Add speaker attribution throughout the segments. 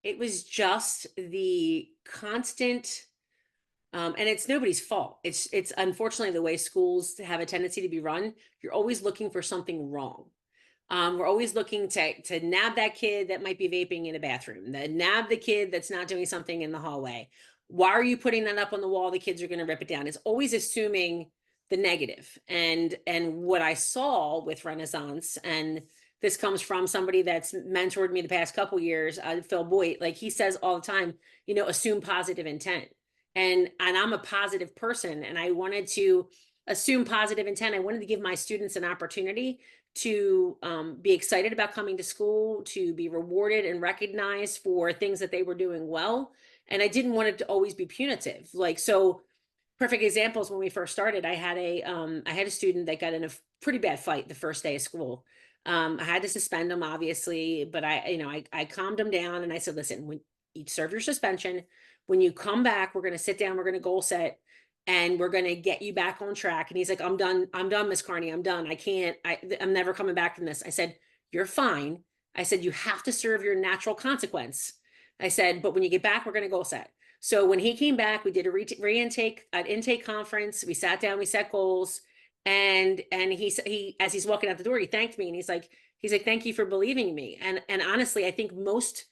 Speaker 1: It was just the constant, and it's nobody's fault. It's unfortunately the way schools have a tendency to be run. You're always looking for something wrong. We're always looking to nab that kid that might be vaping in a bathroom, nab the kid that's not doing something in the hallway. Why are you putting that up on the wall? The kids are going to rip it down. It's always assuming the negative. And what I saw with Renaissance, and this comes from somebody that's mentored me the past couple years, Phil Boyd, like he says all the time, assume positive intent. And I'm a positive person, and I wanted to assume positive intent. I wanted to give my students an opportunity to be excited about coming to school, to be rewarded and recognized for things that they were doing well. And I didn't want it to always be punitive. Like, so perfect examples, when we first started, I had a student that got in a pretty bad fight the first day of school. I had to suspend him, obviously, but I calmed him down and I said, listen, when you serve your suspension, when you come back, we're going to sit down, we're going to goal set, and we're going to get you back on track. And he's like, I'm done, Miss Carney, I'm done. I'm never coming back from this. I said, you're fine. I said, you have to serve your natural consequence. I said, but when you get back, we're going to goal set. So when he came back, we did a intake conference. We sat down, we set goals. And he, as he's walking out the door, he thanked me, and he's like, thank you for believing in me. And honestly, I think most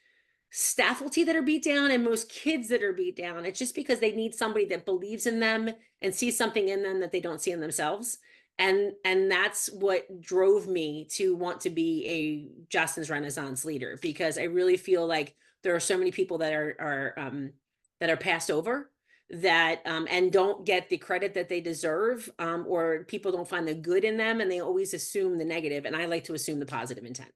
Speaker 1: faculty that are beat down and most kids that are beat down, it's just because they need somebody that believes in them and sees something in them that they don't see in themselves. And that's what drove me to want to be a Jostens Renaissance leader, because I really feel like there are so many people that are passed over, that and don't get the credit that they deserve, or people don't find the good in them, and they always assume the negative. And I like to assume the positive intent.